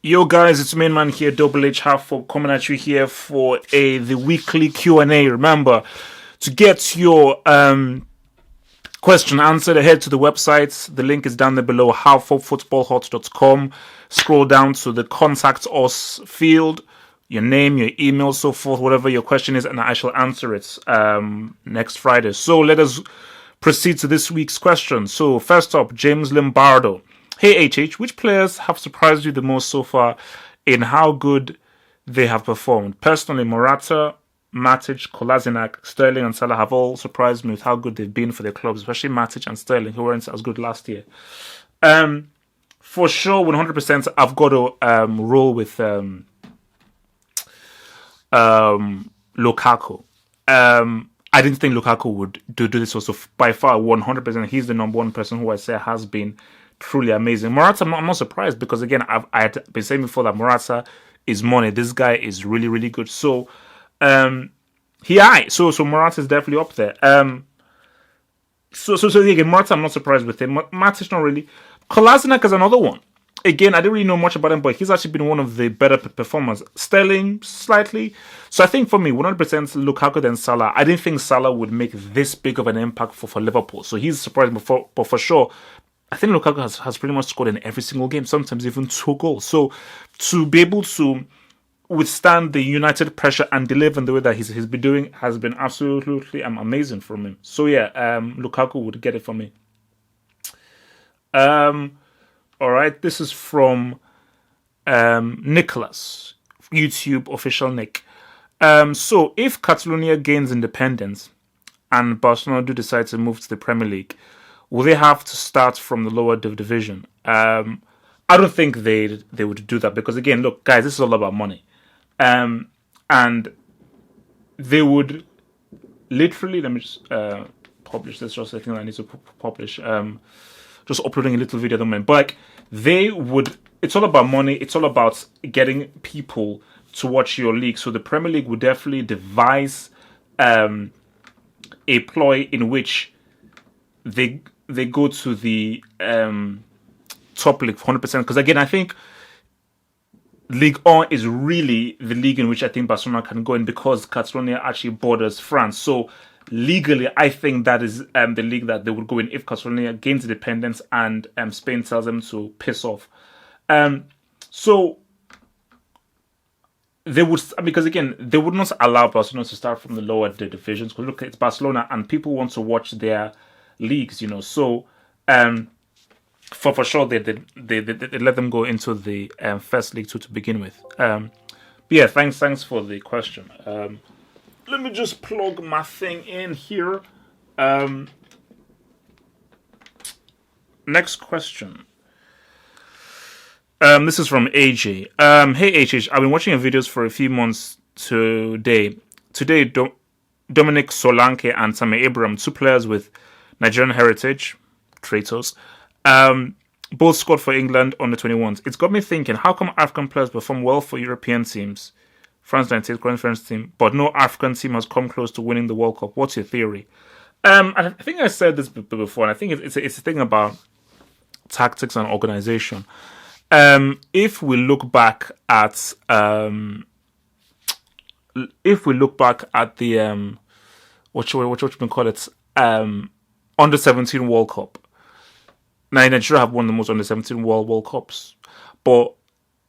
Yo guys, it's main man here, Double H Half coming at you here for the weekly Q&A. Remember to get your question answered, head to the website. The link is down there below, halfoffootballhot.com. Scroll down to the contact us field, your name, your email, so forth, whatever your question is, and I shall answer it next Friday. So let us proceed to this week's question. So first up, James Lombardo. Hey HH, which players have surprised you the most so far in how good they have performed? Personally, Morata, Matic, Kolasinac, Sterling and Salah have all surprised me with how good they've been for their clubs, especially Matic and Sterling, who weren't as good last year. For sure, 100%, I've got to roll with Lukaku. I didn't think Lukaku would do this also. By far, 100%, he's the number one person who I say has been truly amazing. Morata, I'm not surprised because, again, I had been saying before that Morata is money. This guy is really, really good. So, so Morata is definitely up there. So again, Morata, I'm not surprised with him. Matic, not really. Kolasinac is another one. Again, I didn't really know much about him, but he's actually been one of the better performers. Sterling, slightly. So I think for me, 100% Lukaku than Salah. I didn't think Salah would make this big of an impact for Liverpool. So he's surprised me, but for sure, I think Lukaku has pretty much scored in every single game, sometimes even 2 goals. So to be able to withstand the United pressure and deliver in the way that he's been doing has been absolutely amazing from him. So yeah, Lukaku would get it for me. All right, this is from Nicholas, YouTube official Nick. So if Catalonia gains independence and Barcelona do decide to move to the Premier League, will they have to start from the lower division? I don't think they would do that because, again, look, guys, this is all about money. And they would literally, let me just publish this, just I think I need to publish, just uploading a little video at the moment. But like, they would, it's all about money, it's all about getting people to watch your league. So the Premier League would definitely devise a ploy in which they go to the top league 100%. Because again, I think Ligue 1 is really the league in which I think Barcelona can go in because Catalonia actually borders France. So legally, I think that is the league that they would go in if Catalonia gains independence and Spain tells them to piss off. So they would, because again, they would not allow Barcelona to start from the lower divisions. Because look, it's Barcelona and people want to watch their leagues, you know. So for sure they let them go into the first league to begin with. But yeah, thanks for the question. Let me just plug my thing in here. Next question. This is from AJ. Hey HH, I've been watching your videos for a few months today. Dominic Solanke and Tammy Abraham, 2 players with Nigerian heritage, traitors, both scored for England on the 21s. It's got me thinking, how come African players perform well for European teams, France 98 current French team, but no African team has come close to winning the World Cup? What's your theory? I think I said this before, and I think it's a thing about tactics and organization. If we look back at the what you can call it, under 17 World Cup. Now Nigeria have won the most under 17 World Cups, but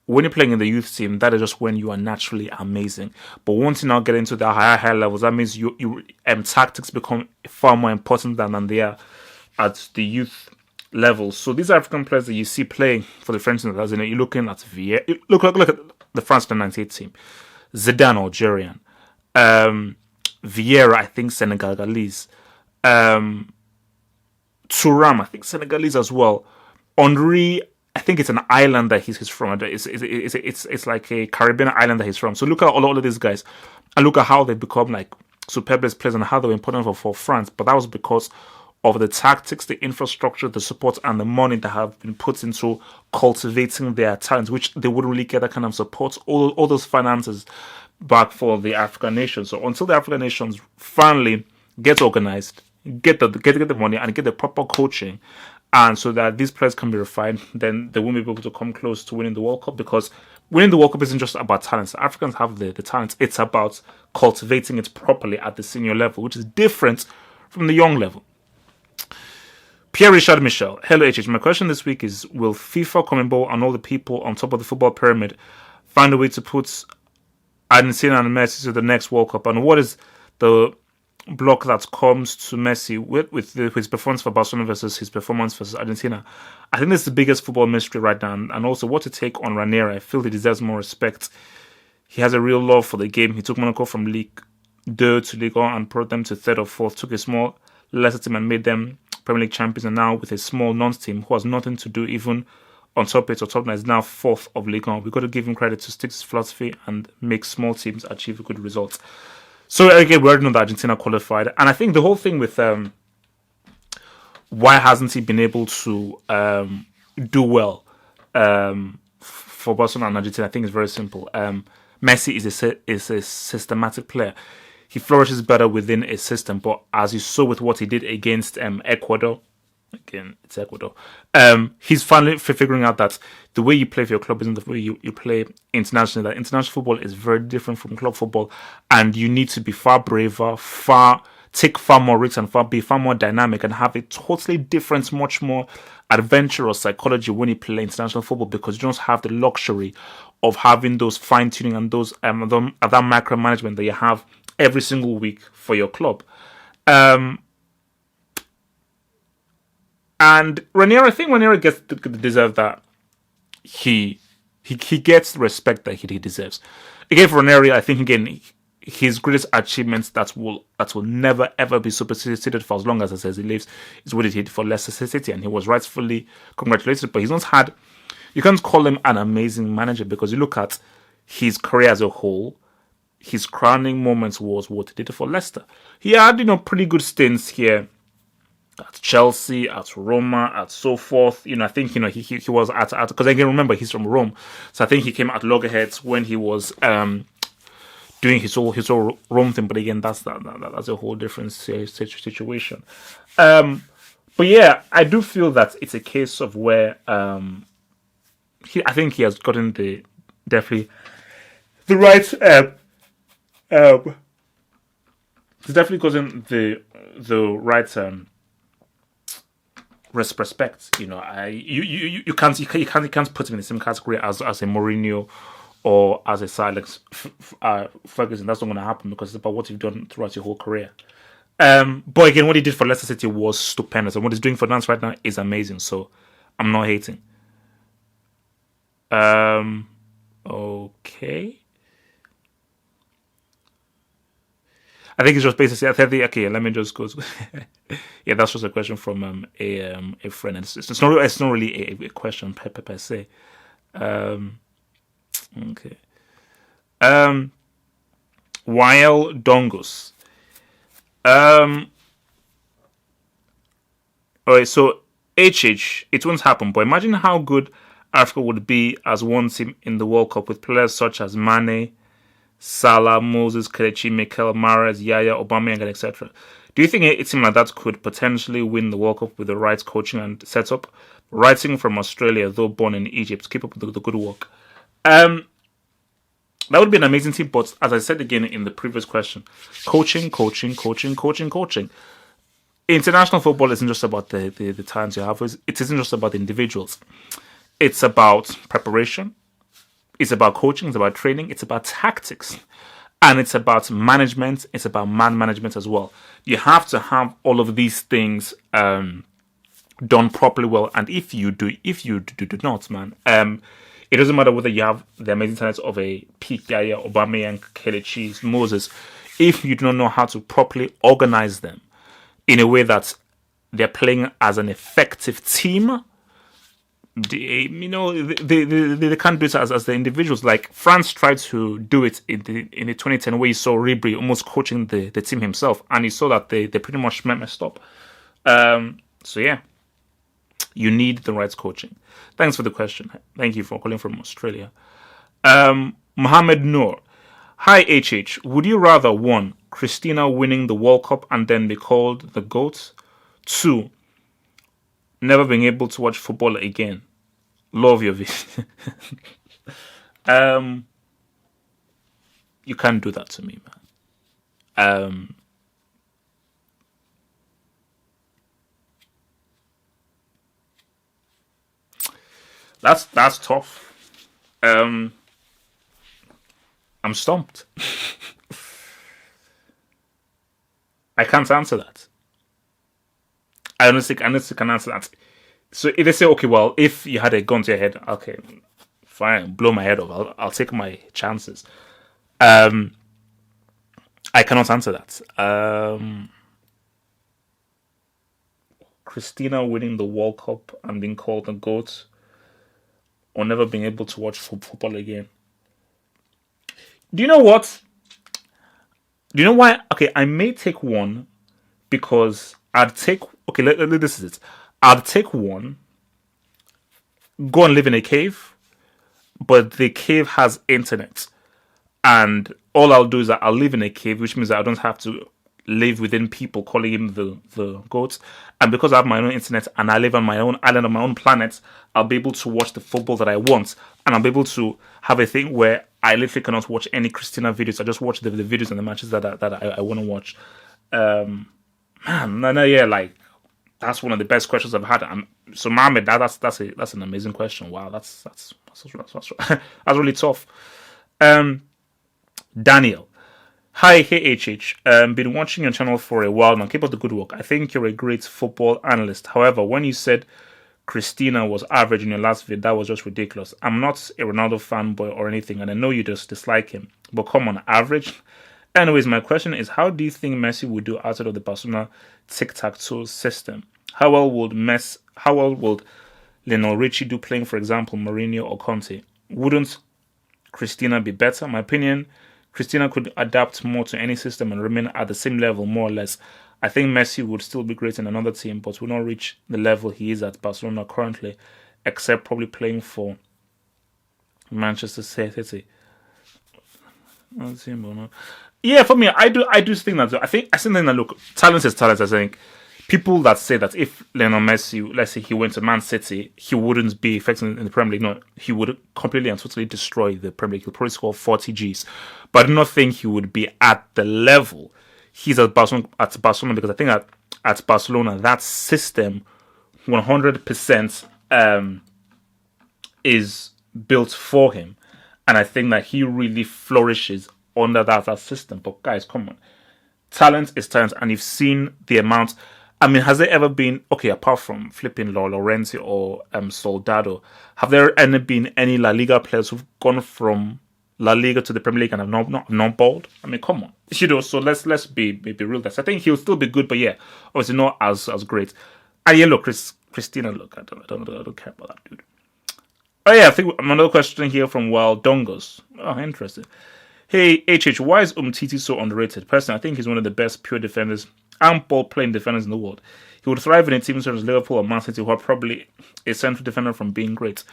when you're playing in the youth team, that is just when you are naturally amazing. But once you now get into the higher levels, that means you tactics become far more important than they are at the youth levels. So these African players that you see playing for the French team, you're looking at Vieira. Look at the France 98 team. Zidane, Algerian. Vieira, I think Senegalese. Thuram, I think Senegalese as well. Henry, I think it's an island that he's from. It's like a Caribbean island that he's from. So look at all of these guys and look at how they become like superb players and how they were important for France. But that was because of the tactics, the infrastructure, the support, and the money that have been put into cultivating their talents, which they wouldn't really get that kind of support, all those finances back for the African nations. So until the African nations finally get organized, get the money and get the proper coaching and so that these players can be refined, then they won't be able to come close to winning the World Cup, because winning the World Cup isn't just about talent. Africans have the talent. It's about cultivating it properly at the senior level, which is different from the young level. Pierre Richard Michel. Hello, HH. My question this week is, will FIFA, CONMEBOL, and all the people on top of the football pyramid find a way to put Argentina and Messi to the next World Cup? And what is the block that comes to Messi with his performance for Barcelona versus his performance versus Argentina? I think this is the biggest football mystery right now. And also, what to take on Ranieri. I feel he deserves more respect. He has a real love for the game. He took Monaco from Ligue 2 to Ligue 1 and brought them to third or fourth. Took a small lesser team and made them Premier League champions. And now with a small non-team who has nothing to do even on top 8 or top 9, is now fourth of Ligue 1. We've got to give him credit to stick to his philosophy and make small teams achieve good results. So again, we already know that Argentina qualified, and I think the whole thing with why hasn't he been able to do well for Barcelona and Argentina, I think is very simple. Messi is a systematic player. He flourishes better within a system, but as you saw with what he did against Ecuador, again, it's Ecuador, he's finally figuring out that the way you play for your club isn't the way you play internationally. That international football is very different from club football, and you need to be far braver, take far more risks, and be far more dynamic, and have a totally different, much more adventurous psychology when you play international football, because you don't have the luxury of having those fine-tuning and those that micromanagement that you have every single week for your club. And Ranieri, I think Ranieri gets deserve that. He gets the respect that he deserves. Again, for Ranieri, I think again his greatest achievements that will never ever be superseded for as long as he lives is what he did for Leicester City, and he was rightfully congratulated. But he's not had. You can't call him an amazing manager, because you look at his career as a whole. His crowning moments was what he did for Leicester. He had pretty good stints here at Chelsea, at Roma, at so forth. I think he was at because again, remember, he's from Rome, so I think he came at loggerheads when he was doing his whole Rome thing. But again, that's a whole different situation. But yeah, I do feel that it's a case of where I think he has gotten definitely the right. He's definitely gotten the right respect. You can't put him in the same category as a Mourinho or as a Sir Alex Ferguson. That's not going to happen, because it's about what you've done throughout your whole career. But again, what he did for Leicester City was stupendous, and what he's doing for Nantes right now is amazing. So I'm not hating. Okay. I think it's just basically. Okay, let me just go. Yeah, that's just a question from a friend. And it's not really a question per se. Okay. While Dongus. Alright, so HH, it won't happen, but imagine how good Africa would be as one team in the World Cup with players such as Mane, Salah, Moses, Kelechi, Mikel, Mahrez, Yaya, Aubameyang, etc. Do you think a team like that could potentially win the World Cup with the right coaching and setup? Writing from Australia, though born in Egypt, keep up with the good work. That would be an amazing team, but as I said again in the previous question, coaching. International football isn't just about the talents you have. It isn't just about the individuals. It's about preparation. It's about coaching. It's about training. It's about tactics. And it's about management. It's about man management as well. You have to have all of these things done properly well. And if you do not, man, it doesn't matter whether you have the amazing talents of a peak Yaya, Aubameyang, Kelechi, Moses. If you do not know how to properly organize them in a way that they're playing as an effective team, they can't do it as the individuals. Like France tried to do it in the 2010 where you saw Ribéry almost coaching the team himself, and you saw that they pretty much messed up. So yeah, you need the right coaching. Thanks for the question. Thank you for calling from Australia. Mohammed Noor. Hi HH. Would you rather 1. Cristina winning the World Cup and then be called the GOAT? 2. Never being able to watch football again. Love your video. You can't do that to me, man. That's tough. I'm stumped. I can't answer that. I honestly can answer that. So if they say, okay, well, if you had a gun to your head, okay, fine, blow my head off. I'll take my chances. I cannot answer that. Cristina winning the World Cup and being called the GOAT, or never being able to watch football again. Do you know what? Do you know why? Okay, I may take one because I'd take. Okay, this is it. I'd take one, go and live in a cave, but the cave has internet. And all I'll do is that I'll live in a cave, which means that I don't have to live within people calling him the goats. And because I have my own internet and I live on my own island on my own planet, I'll be able to watch the football that I want. And I'll be able to have a thing where I literally cannot watch any Cristina videos. I just watch the videos and the matches that I want to watch. Yeah, like that's one of the best questions I've had. So Mohammed, that's an amazing question. Wow, that's really tough. Daniel. Hi, hey HH. Been watching your channel for a while now. Keep up the good work. I think you're a great football analyst. However, when you said Cristina was average in your last vid, that was just ridiculous. I'm not a Ronaldo fanboy or anything, and I know you just dislike him. But come on, average? Anyways, my question is, how do you think Messi would do outside of the Barcelona tic-tac-toe system? How well would Lionel Richie do playing, for example, Mourinho or Conte? Wouldn't Cristina be better? My opinion, Cristina could adapt more to any system and remain at the same level, more or less. I think Messi would still be great in another team, but will not reach the level he is at Barcelona currently, except probably playing for Manchester City. Yeah, for me, I do think that. I think that look, talent is talent. I think people that say that if Lionel Messi, let's say he went to Man City, he wouldn't be effective in the Premier League. No, he would completely and totally destroy the Premier League. He'll probably score 40 Gs. But I do not think he would be at the level he's at Barcelona, because I think at Barcelona, that system 100% is built for him. And I think that he really flourishes under that system. But guys, come on. Talent is talent. And you've seen the amount. I mean, has there ever been, okay, apart from flipping Llorente or Soldado, have there ever been any La Liga players who've gone from La Liga to the Premier League and have not balled? I mean, come on. So let's be real. I think he'll still be good, but yeah, obviously not as great. And yeah, look, Cristina, look, I don't care about that dude. Oh yeah, I think another question here from Wild Dongos. Oh, interesting. Hey, HH, why is Umtiti so underrated? Personally, I think he's one of the best pure defenders and ball-playing defenders in the world. He would thrive in a team such as Liverpool or Man City, who are probably a central defender from being great.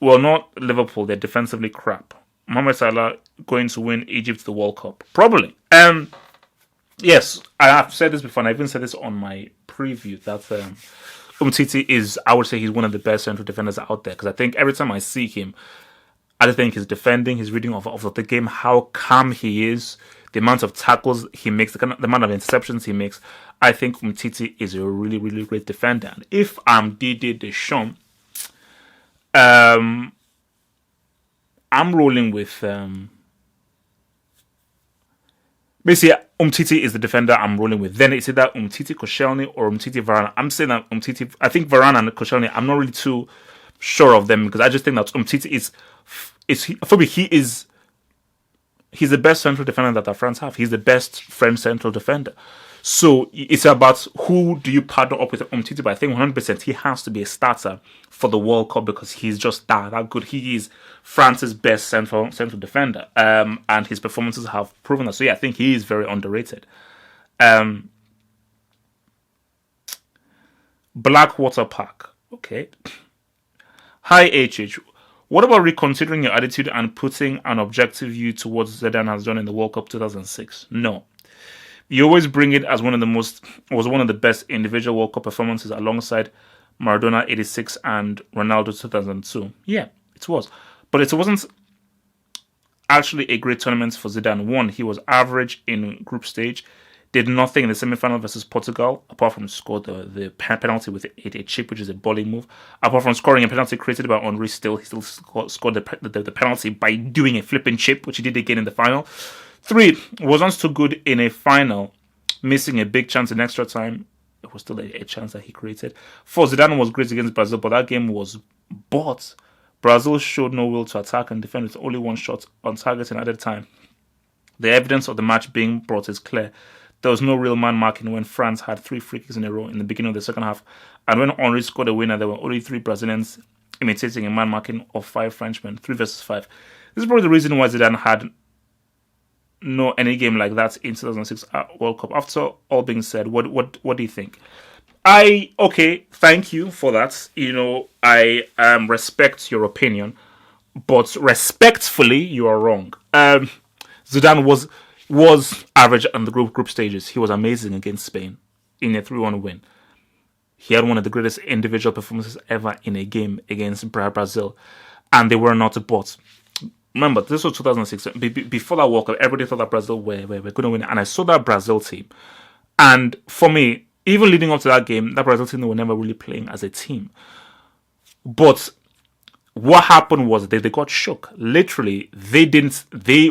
Well, not Liverpool, they're defensively crap. Mohamed Salah going to win Egypt the World Cup? Probably. Yes, I have said this before, and I even said this on my preview, that Umtiti is, I would say he's one of the best central defenders out there, because I think every time I see him, I just think his defending, his reading of the game, how calm he is, the amount of tackles he makes, the amount of interceptions he makes. I think Umtiti is a really, really great defender. And if I'm Didier Deschamps, I'm rolling with basically Umtiti is the defender I'm rolling with. Then it's either Umtiti, Koscielny, or Umtiti, Varane. I'm saying that Umtiti, I think Varane and Koscielny, I'm not really too sure of them, because I just think that Umtiti is for me, he's the best central defender that France have. He's the best French central defender. So it's about who do you partner up with Umtiti. But I think 100% he has to be a starter for the World Cup, because he's just that good. He is France's best central defender, and his performances have proven that. So yeah, I think he is very underrated. Blackwater Park. Okay. Hi HH. What about reconsidering your attitude and putting an objective view towards Zidane has done in the World Cup 2006? No. You always bring it as one of the best individual World Cup performances alongside Maradona 86 and Ronaldo 2002. Yeah, it was. But it wasn't actually a great tournament for Zidane. One, he was average in group stage, did nothing in the semi-final versus Portugal, apart from score the penalty with a chip, which is a bowling move. Apart from scoring a penalty created by Henry, he still scored the penalty by doing a flipping chip, which he did again in the final. 3, wasn't too good in a final, missing a big chance in extra time. It was still a chance that he created. 4, Zidane was great against Brazil, but that game was bought. Brazil showed no will to attack and defend with only one shot on target and at a time. The evidence of the match being brought is clear. There was no real man marking when France had 3 free kicks in a row in the beginning of the second half. And when Henry scored a winner, there were only 3 Brazilians imitating a man marking of 5 Frenchmen, 3 versus 5. This is probably the reason why Zidane had no any game like that in 2006 World Cup. After all being said, what do you think? Thank you for that. I respect your opinion, but respectfully, you are wrong. Zidane was average on the group stages. He was amazing against Spain in a 3-1 win. He had one of the greatest individual performances ever in a game against Brazil, and they were not bought. Remember, this was 2006. Before that World Cup, everybody thought that Brazil were going to win, and I saw that Brazil team. And for me, even leading up to that game, that Brazil team were never really playing as a team. But what happened was they got shook. Literally, they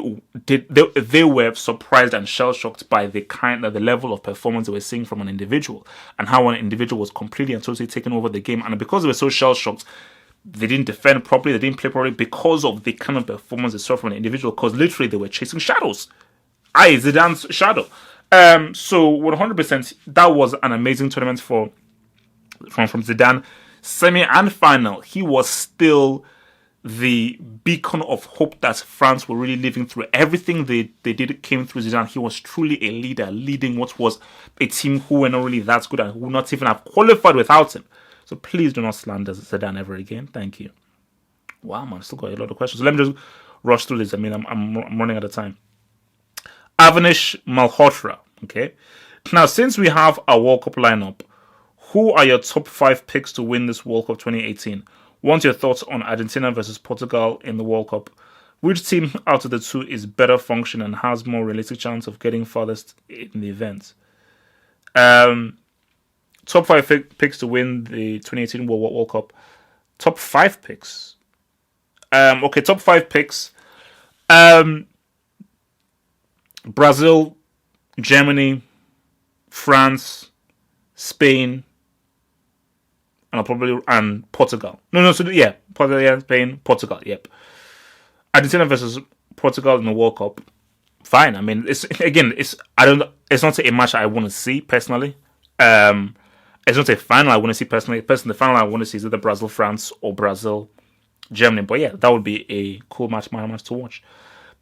were surprised and shell shocked by the level of performance they were seeing from an individual, and how an individual was completely and totally taking over the game. And because they were so shell shocked, they didn't defend properly, they didn't play properly because of the kind of performance they saw from an individual. Because literally, they were chasing shadows. Zidane's shadow. So 100%, that was an amazing tournament from Zidane. Semi and final, he was still the beacon of hope that France were really living through. Everything they did came through Zidane. He was truly a leader, leading what was a team who were not really that good and who would not even have qualified without him. So please do not slander Zidane ever again. Thank you. Wow, man, still got a lot of questions. So let me just rush through this. I mean, I'm running out of time. Avanish Malhotra. Okay. Now, since we have a World Cup lineup, who are your top 5 picks to win this World Cup 2018? Want your thoughts on Argentina versus Portugal in the World Cup? Which team out of the 2 is better function and has more realistic chance of getting farthest in the event? Top 5 picks to win the 2018 World Cup. Top 5 picks. Top 5 picks. Brazil, Germany, France, Spain, and Portugal. Spain, Portugal. Yep. Argentina versus Portugal in the World Cup. Fine. I mean, it's not a match I want to see personally. It's not a final I want to see personally. The final I want to see is either Brazil, France, or Brazil, Germany. But yeah, that would be a cool match to watch.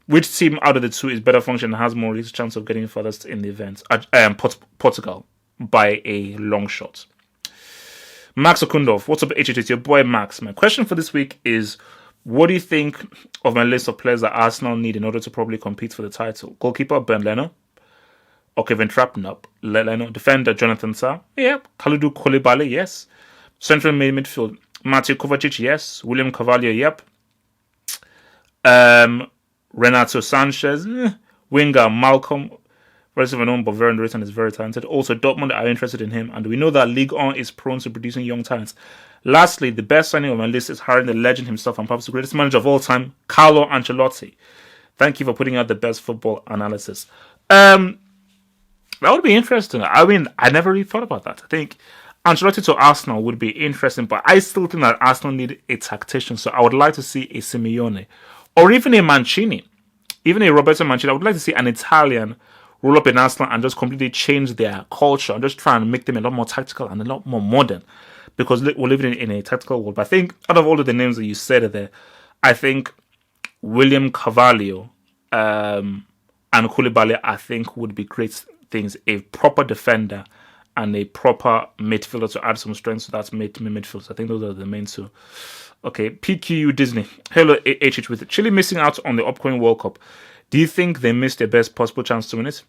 Which team out of the 2 is better function and has more realistic chance of getting furthest in the event? Portugal, by a long shot. Max Okundov, what's up, HH? It's your boy Max. My question for this week is, what do you think of my list of players that Arsenal need in order to probably compete for the title? Goalkeeper, Ben Leno. Or Kevin Trapp, nope. Leno. Defender, Jonathan Tah. Yep. Kalidou Koulibaly, yes. Central midfield, Mateo Kovacic, yes. William Carvalho, yep. Renato Sanchez, winger Malcolm, relatively unknown but very underrated and is very talented. Also, Dortmund are interested in him, and we know that Ligue 1 is prone to producing young talents. Lastly, the best signing on my list is hiring the legend himself and perhaps the greatest manager of all time, Carlo Ancelotti. Thank you for putting out the best football analysis. That would be interesting. I mean, I never really thought about that. I think Ancelotti to Arsenal would be interesting, but I still think that Arsenal need a tactician, so I would like to see a Simeone. Or even a Mancini, even a Roberto Mancini. I would like to see an Italian roll up in Arsenal and just completely change their culture and just try and make them a lot more tactical and a lot more modern, because we're living in a tactical world. But I think out of all of the names that you said there, I think William Carvalho and Koulibaly, I think, would be great things. A proper defender and a proper midfielder to add some strength to that midfield. So I think those are the main 2. Okay, PQU Disney. Hello, HH. With Chile missing out on the upcoming World Cup, do you think they missed their best possible chance to win it?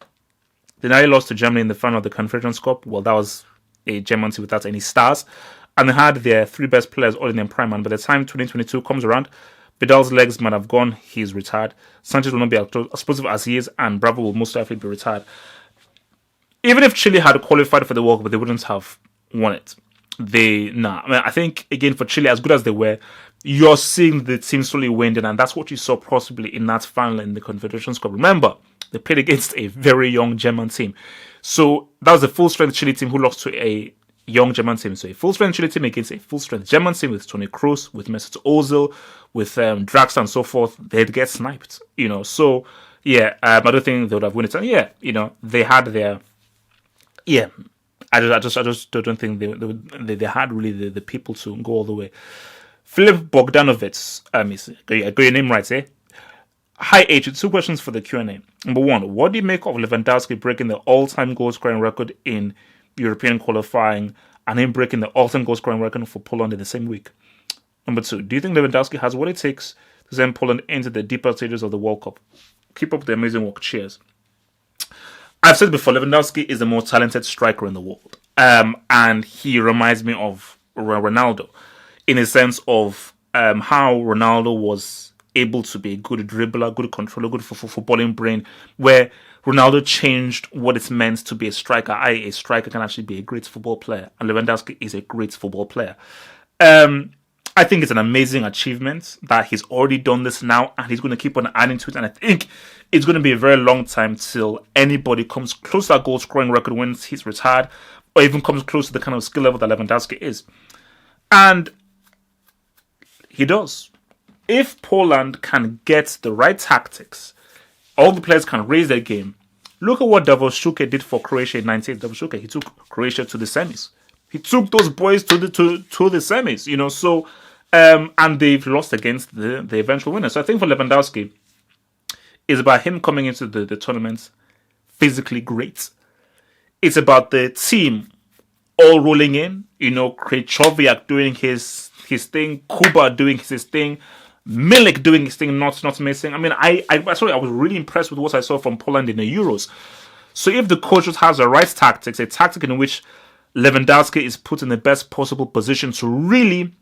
They narrowly lost to Germany in the final of the Confederations Cup. Well, that was a German team without any stars. and they had their three best players all in their prime. And by the time 2022 comes around, Vidal's legs might have gone. He's retired. Sanchez will not be as explosive as he is, and Bravo will most likely be retired. Even if Chile had qualified for the World Cup, they wouldn't have won it. I think, again, for Chile, as good as they were, you're seeing the team slowly winding, and that's what you saw possibly in that final in the Confederations Cup. Remember, they played against a very young German team. So that was a full-strength Chile team who lost to a young German team. So a full-strength Chile team against a full-strength German team with Toni Kroos, with Mesut Ozil, with Draxler and so forth. They'd get sniped, So, I don't think they would have won it. And they had their... Yeah, I just don't think they had really the people to go all the way. Philip Bogdanovich, I got your name right, eh? Hi H, 2 questions for the Q&A. Number 1, what do you make of Lewandowski breaking the all-time goal scoring record in European qualifying and him breaking the all-time goal scoring record for Poland in the same week? Number 2, do you think Lewandowski has what it takes to send Poland into the deeper stages of the World Cup? Keep up the amazing work. Cheers. I've said before, Lewandowski is the most talented striker in the world. And he reminds me of Ronaldo in a sense of how Ronaldo was able to be a good dribbler, good controller, good footballing brain, where Ronaldo changed what it meant to be a striker. A striker can actually be a great football player, and Lewandowski is a great football player. I think it's an amazing achievement that he's already done this now, and he's going to keep on adding to it. And I think it's going to be a very long time till anybody comes close to that goal scoring record when he's retired, or even comes close to the kind of skill level that Lewandowski is. And he does. If Poland can get the right tactics, all the players can raise their game. Look at what Davor Šuker did for Croatia in '98. Davor Šuker, he took Croatia to the semis. He took those boys to the semis, So, and they've lost against the eventual winner. So I think for Lewandowski, it's about him coming into the tournament physically great. It's about the team all rolling in. Krejčoviak doing his thing, Kuba doing his thing, Milik doing his thing, not missing. I mean, I was really impressed with what I saw from Poland in the Euros. So if the coach just has the right tactics, a tactic in which Lewandowski is put in the best possible position to really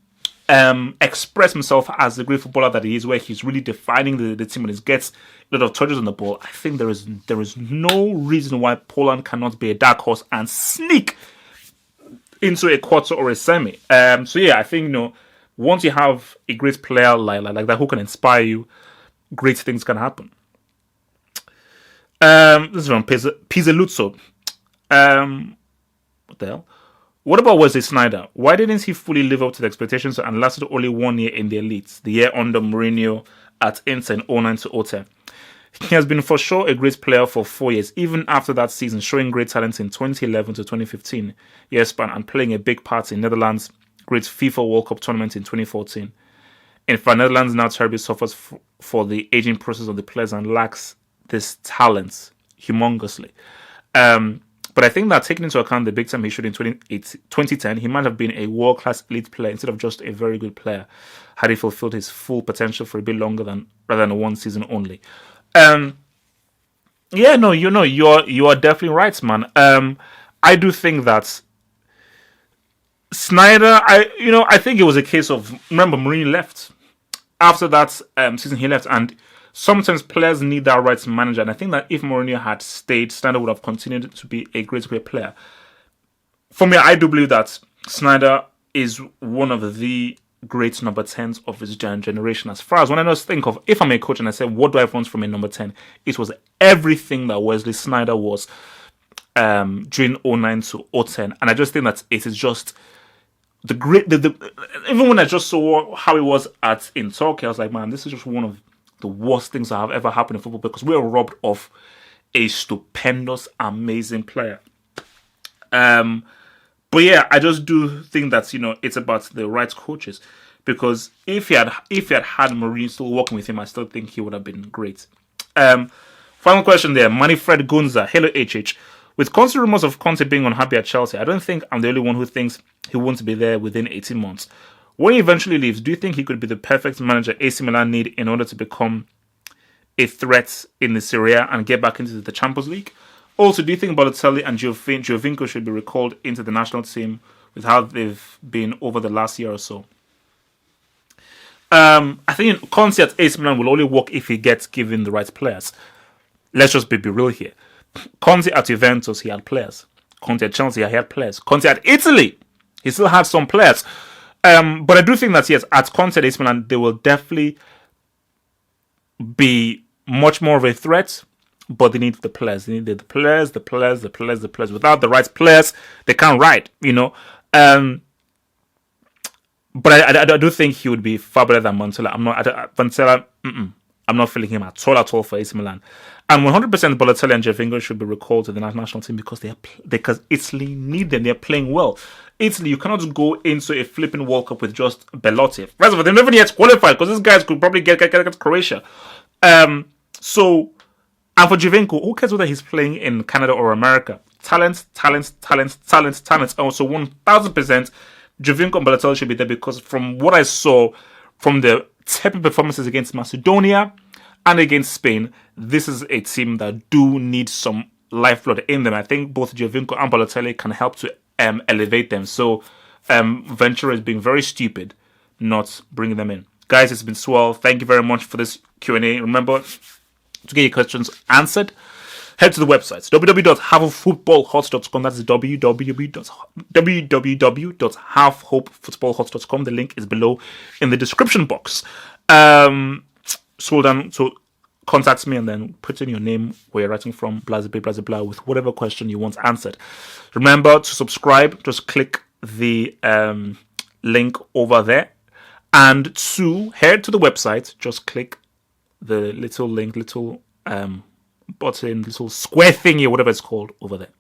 express himself as the great footballer that he is, where he's really defining the team and he gets a lot of touches on the ball, I think there is no reason why Poland cannot be a dark horse and sneak into a quarter or a semi. I think once you have a great player like that who can inspire you, great things can happen. This is from Pizzaluzzo. What the hell? What about Wesley Sneijder? Why didn't he fully live up to the expectations and lasted only 1 year in the elites, the year under Mourinho at Inter in 09 to 010? He has been for sure a great player for 4 years, even after that season, showing great talent in 2011 to 2015 year span and playing a big part in Netherlands' great FIFA World Cup tournament in 2014. In fact, Netherlands now terribly suffers for the aging process of the players and lacks this talent humongously. But I think that taking into account the big time he showed in 2010, he might have been a world-class elite player instead of just a very good player, had he fulfilled his full potential for a bit longer rather than 1 season only. You are definitely right, man. I do think that Sneijder, I think it was a case of, remember, Mourinho left. After that season, he left, and sometimes players need that right manager, and I think that if Mourinho had stayed, Sneijder would have continued to be a great player. For me, I do believe that Sneijder is one of the great number 10s of his generation. As far as when I just think of, if I'm a coach and I say, what do I want from a number 10? It was everything that Wesley Sneijder was during 09 to 010, and I just think that it is just the great. Even when I just saw how it was in Turkey, I was like, man, this is just one of the worst things that have ever happened in football, because we are robbed of a stupendous, amazing player. But yeah, I just do think that it's about the right coaches, because if he had Mourinho still working with him, I still think he would have been great. Final question there, Manifred Gunza. Hello HH. With constant rumors of Conte being unhappy at Chelsea, I don't think I'm the only one who thinks he won't be there within 18 months. When he eventually leaves, do you think he could be the perfect manager AC Milan need in order to become a threat in the Serie A and get back into the Champions League? Also, do you think Balotelli and Giovinco should be recalled into the national team with how they've been over the last year or so. I think Conte at AC Milan will only work if he gets given the right players. Let's just be real here. Conte at Juventus, he had players. Conte at Chelsea, he had players. Conte at Italy, he still had some players. But I do think that, yes, at Conte at AC Milan, they will definitely be much more of a threat, but they need the players. They need the players. Without the right players, they can't ride, But I do think he would be far better than Montella. I'm not feeling him at all for AC Milan. And 100% Balotelli and Giovinco should be recalled to the national team because Italy need them. They're playing well. Italy, you cannot go into a flipping World Cup with just Belotti. First of all, they've never yet qualified because these guys could probably get Croatia. And for Giovinco, who cares whether he's playing in Canada or America? Talent. Also, 1,000%. Giovinco and Balotelli should be there because from what I saw from the tepid performances against Macedonia and against Spain, this is a team that do need some lifeblood in them. I think both Giovinco and Balotelli can help to elevate them. So Ventura is being very stupid not bringing them in. Guys, it's been swell. Thank you very much for this Q&A. Remember, to get your questions answered, head to the website, www.halfhopefootballhot.com. That's www.halfhopefootballhot.com. The link is below in the description box. Scroll down to contact me and then put in your name, where you're writing from, blah, with whatever question you want answered. Remember to subscribe. Just click the link over there. And to head to the website, just click the little link, button, little square thingy, whatever it's called, over there.